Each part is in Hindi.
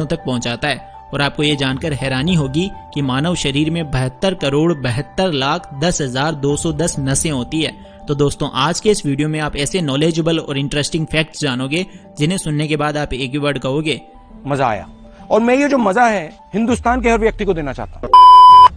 तक पहुंचाता है। और आपको ये जानकर हैरानी होगी कि मानव शरीर में 72,72,10,210 नसें होती है। तो दोस्तों आज के इस वीडियो में आप ऐसे नॉलेजेबल और इंटरेस्टिंग फैक्ट्स जानोगे जिन्हें सुनने के बाद आप एक ही वर्ड कहोगे, मजा आया। और मैं ये जो मजा है हिंदुस्तान के हर व्यक्ति को देना चाहता हूँ।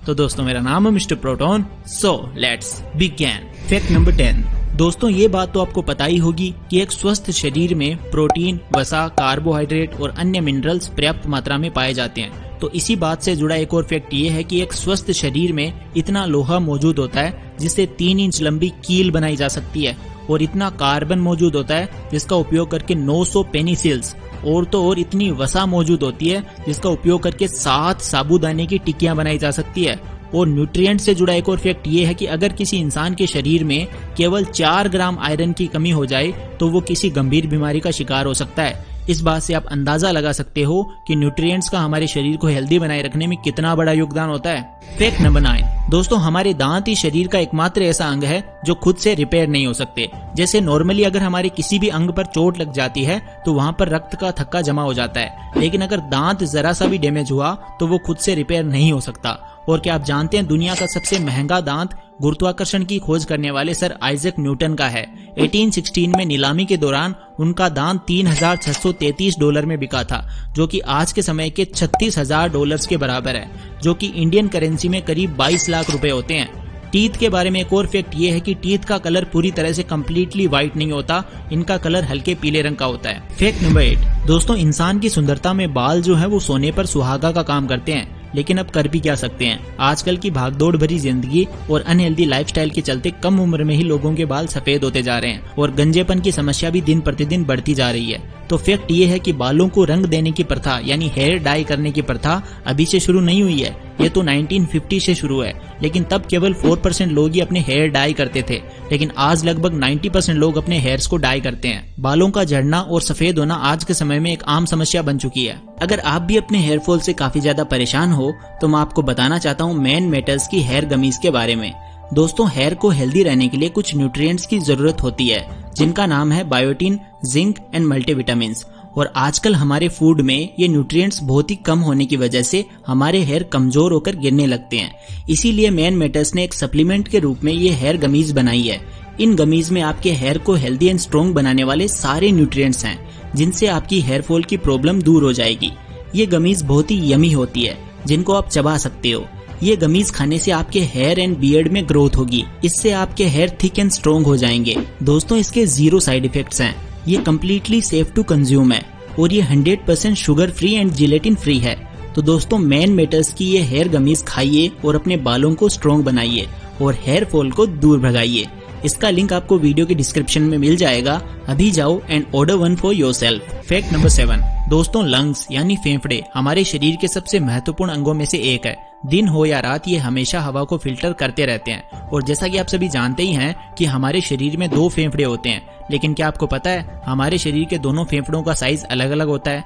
तो दोस्तों मेरा नाम है mister proton. So let's begin. Fact number 10। दोस्तों ये बात तो आपको पता ही होगी कि एक स्वस्थ शरीर में प्रोटीन, वसा, कार्बोहाइड्रेट और अन्य मिनरल्स पर्याप्त मात्रा में पाए जाते हैं। तो इसी बात से जुड़ा एक और फैक्ट ये है कि एक स्वस्थ शरीर में इतना लोहा मौजूद होता है जिससे 3 इंच लंबी कील बनाई जा सकती है, और इतना कार्बन मौजूद होता है जिसका उपयोग करके 900 पेनिसिल्स और तो और इतनी वसा मौजूद होती है जिसका उपयोग करके 7 साबूदाने की टिक्कियां बनाई जा सकती है। और न्यूट्रिएंट से जुड़ा एक और फैक्ट ये है कि अगर किसी इंसान के शरीर में केवल 4 ग्राम आयरन की कमी हो जाए तो वो किसी गंभीर बीमारी का शिकार हो सकता है। इस बात से आप अंदाजा लगा सकते हो कि न्यूट्रिएंट्स का हमारे शरीर को हेल्दी बनाए रखने में कितना बड़ा योगदान होता है। Fact number 9। दोस्तों हमारे दांत ही शरीर का एकमात्र ऐसा अंग है जो खुद से रिपेयर नहीं हो सकते। जैसे नॉर्मली अगर हमारे किसी भी अंग पर चोट लग जाती है तो वहां पर रक्त का थक्का जमा हो जाता है, लेकिन अगर दांत जरा सा भी डैमेज हुआ तो वो खुद से रिपेयर नहीं हो सकता। और क्या आप जानते हैं दुनिया का सबसे महंगा दांत गुरुत्वाकर्षण की खोज करने वाले सर आइजैक न्यूटन का है। 1816 में नीलामी के दौरान उनका दांत $3,633 में बिका था, जो कि आज के समय के $36,000 के बराबर है, जो कि इंडियन करेंसी में करीब 22 लाख रुपए होते हैं। टीथ के बारे में एक और फैक्ट ये है कि टीथ का कलर पूरी तरह से कम्प्लीटली व्हाइट नहीं होता, इनका कलर हल्के पीले रंग का होता है। Fact number 8। दोस्तों इंसान की सुंदरता में बाल जो है वो सोने पर सुहागा का काम करते हैं, लेकिन अब कर भी क्या सकते हैं। आजकल की भागदौड़ भरी जिंदगी और अनहेल्दी लाइफस्टाइल के चलते कम उम्र में ही लोगों के बाल सफेद होते जा रहे हैं और गंजेपन की समस्या भी दिन प्रतिदिन बढ़ती जा रही है। तो फैक्ट ये है कि बालों को रंग देने की प्रथा यानी हेयर डाई करने की प्रथा अभी से शुरू नहीं हुई है, ये तो 1950 से शुरू है। लेकिन तब केवल 4% लोग ही अपने हेयर डाई करते थे, लेकिन आज लगभग 90% लोग अपने हेयर्स को डाई करते हैं। बालों का झड़ना और सफेद होना आज के समय में एक आम समस्या बन चुकी है। अगर आप भी अपने हेयर फॉल से काफी ज्यादा परेशान हो तो मैं आपको बताना चाहता हूँ मैन मेटल्स की हेयर गमीज के बारे में। दोस्तों हेयर को हेल्दी रहने के लिए कुछ न्यूट्रिएंट्स की जरूरत होती है जिनका नाम है बायोटिन, जिंक एंड मल्टीविटामिन्स। और आजकल हमारे फूड में ये न्यूट्रिएंट्स बहुत ही कम होने की वजह से हमारे हेयर कमजोर होकर गिरने लगते हैं। इसीलिए मैन मेटल्स ने एक सप्लीमेंट के रूप में ये हेयर गमीज बनाई है। इन गमीज में आपके हेयर को हेल्दी एंड स्ट्रॉन्ग बनाने वाले सारे न्यूट्रिएंट्स हैं जिनसे आपकी हेयर फॉल की प्रॉब्लम दूर हो जाएगी। ये गमीज बहुत ही यमी होती है जिनको आप चबा सकते हो। ये गमीज खाने से आपके हेयर एंड बियर्ड में ग्रोथ होगी, इससे आपके हेयर थिक एंड स्ट्रॉन्ग हो जाएंगे। दोस्तों इसके 0 साइड इफेक्ट्स हैं, ये कम्प्लीटली सेफ टू कंज्यूम है और ये 100% sugar free and gelatin free है। तो दोस्तों मैन मेटल्स की ये हेयर गमीज खाइए और अपने बालों को स्ट्रॉन्ग बनाइए और हेयर फॉल को दूर भगाइए। इसका लिंक आपको वीडियो के डिस्क्रिप्शन में मिल जाएगा। अभी जाओ and order one for yourself. Fact number 7। दोस्तों लंग्स यानी फेफड़े हमारे शरीर के सबसे महत्वपूर्ण अंगों में से एक है। दिन हो या रात ये हमेशा हवा को फिल्टर करते रहते हैं। और जैसा कि आप सभी जानते ही हैं कि हमारे शरीर में 2 फेफड़े होते हैं, लेकिन क्या आपको पता है हमारे शरीर के दोनों फेफड़ों का साइज अलग अलग होता है।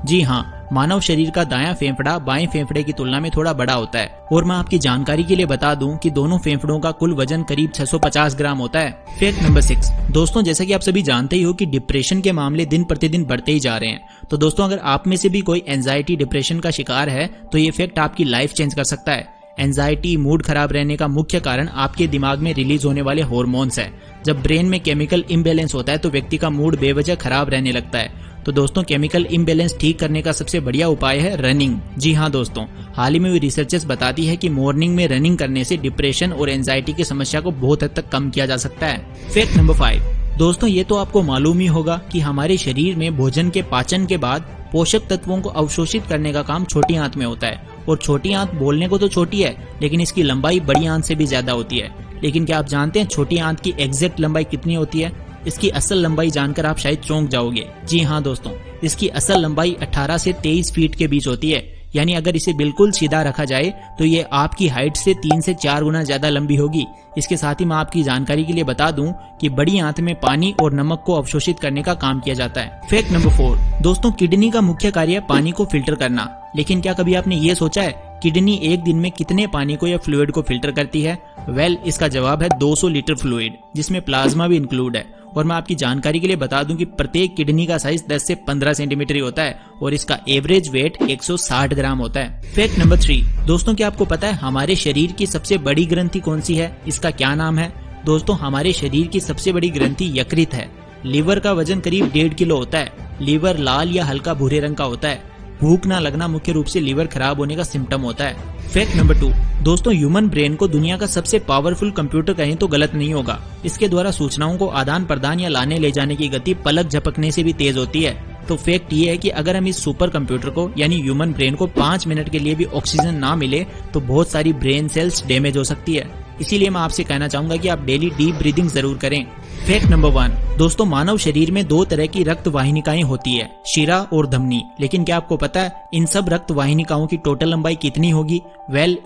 जी हाँ, मानव शरीर का दायां फेफड़ा बाएं फेफड़े की तुलना में थोड़ा बड़ा होता है। और मैं आपकी जानकारी के लिए बता दूं कि दोनों फेफड़ों का कुल वजन करीब 650 ग्राम होता है। Fact number 6। दोस्तों जैसा कि आप सभी जानते ही हो कि डिप्रेशन के मामले दिन प्रतिदिन बढ़ते ही जा रहे हैं। तो दोस्तों अगर आप में से भी कोई एंजाइटी डिप्रेशन का शिकार है तो ये फैक्ट आपकी लाइफ चेंज कर सकता है। एंजाइटी, मूड खराब रहने का मुख्य कारण आपके दिमाग में रिलीज होने वाले हार्मोन्स है। जब ब्रेन में केमिकल इम्बैलेंस होता है तो व्यक्ति का मूड बेवजह खराब रहने लगता है। तो दोस्तों केमिकल इम्बैलेंस ठीक करने का सबसे बढ़िया उपाय है रनिंग। जी हाँ दोस्तों, हाल ही में हुई रिसर्चेस बताती है कि मॉर्निंग में रनिंग करने से डिप्रेशन और एंजाइटी की समस्या को बहुत हद तक कम किया जा सकता है। Fact number 5। दोस्तों ये तो आपको मालूम ही होगा कि हमारे शरीर में भोजन के पाचन के बाद पोषक तत्वों को अवशोषित करने का काम छोटी आंत में होता है। और छोटी आंत बोलने को तो छोटी है, लेकिन इसकी लंबाई बड़ी आंत से भी ज्यादा होती है। लेकिन क्या आप जानते हैं छोटी आंत की एग्जैक्ट लंबाई कितनी होती है? इसकी असल लंबाई जानकर आप शायद चौंक जाओगे। जी हाँ दोस्तों, इसकी असल लंबाई 18 से 23 फीट के बीच होती है। यानी अगर इसे बिल्कुल सीधा रखा जाए तो ये आपकी हाइट से 3 से 4 गुना ज्यादा लंबी होगी। इसके साथ ही मैं आपकी जानकारी के लिए बता दूं कि बड़ी आंत में पानी और नमक को अवशोषित करने का काम किया जाता है। Fact number 4। दोस्तों किडनी का मुख्य कार्य है पानी को फिल्टर करना। लेकिन क्या कभी आपने ये सोचा है किडनी एक दिन में कितने पानी को या फ्लूइड को फिल्टर करती है? वेल, इसका जवाब है 200 लीटर फ्लूइड, जिसमें प्लाज्मा भी इंक्लूड है। और मैं आपकी जानकारी के लिए बता दूं कि प्रत्येक किडनी का साइज 10 से 15 सेंटीमीटर ही होता है और इसका एवरेज वेट 160 ग्राम होता है। फैक्ट नंबर 3, दोस्तों क्या आपको पता है हमारे शरीर की सबसे बड़ी ग्रंथि कौन सी है? इसका क्या नाम है? दोस्तों हमारे शरीर की सबसे बड़ी ग्रंथि यकृत है। लीवर का वजन करीब 1.5 किलो होता है। लीवर लाल या हल्का भूरे रंग का होता है। भूख ना लगना मुख्य रूप से लीवर खराब होने का सिम्टम होता है। फैक्ट नंबर 2, दोस्तों ह्यूमन ब्रेन को दुनिया का सबसे पावरफुल कंप्यूटर कहें तो गलत नहीं होगा। इसके द्वारा सूचनाओं को आदान प्रदान या लाने ले जाने की गति पलक झपकने से भी तेज होती है। तो फैक्ट ये है कि अगर हम इस सुपर कंप्यूटर को यानी ह्यूमन ब्रेन को 5 मिनट के लिए भी ऑक्सीजन ना मिले तो बहुत सारी ब्रेन सेल्स डैमेज हो सकती है। इसीलिए मैं आपसे कहना चाहूंगा कि आप डेली डीप ब्रीदिंग जरूर करें। फैक्ट नंबर 1, दोस्तों मानव शरीर में 2 तरह की रक्त वाहिनिकाएं होती है, शिरा और धमनी। लेकिन क्या आपको पता है इन सब रक्त वाहिनिकाओं की टोटल लंबाई कितनी होगी?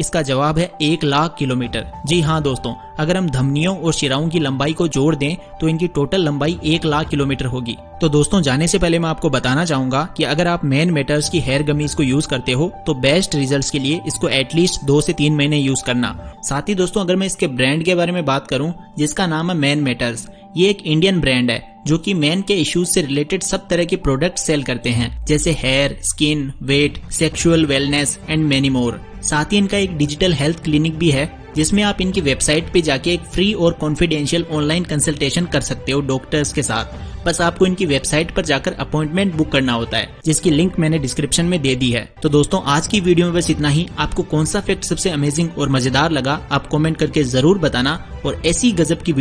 इसका जवाब है 1 लाख किलोमीटर। जी हाँ दोस्तों, अगर हम धमनियों और शिराओं की लंबाई को जोड़ दें तो इनकी टोटल लंबाई 1 लाख किलोमीटर होगी। तो दोस्तों जाने से पहले मैं आपको बताना चाहूंगा कि अगर आप मैन मैटर्स की हेयर गमीज को यूज करते हो तो बेस्ट रिजल्ट्स के लिए इसको एटलीस्ट 2 से 3 महीने यूज करना। साथ ही दोस्तों अगर मैं इसके ब्रांड के बारे में बात करूं जिसका नाम है मैन मैटर्स, ये एक इंडियन ब्रांड है जो कि मैन के इश्यूज से रिलेटेड सब तरह के प्रोडक्ट सेल करते हैं जैसे hair, skin, weight, sexual wellness and many more. साथ ही इनका एक डिजिटल हेल्थ क्लिनिक भी है जिसमें आप इनकी वेबसाइट पे जाके एक फ्री और कॉन्फिडेंशियल ऑनलाइन कंसल्टेशन कर सकते हो डॉक्टर्स के साथ। बस आपको इनकी वेबसाइट पर जाकर अपॉइंटमेंट बुक करना होता है जिसकी लिंक मैंने डिस्क्रिप्शन में दे दी है। तो दोस्तों आज की वीडियो में बस इतना ही। आपको कौन सा फैक्ट सबसे अमेजिंग और मजेदार लगा आप कमेंट करके जरूर बताना और ऐसी गजब की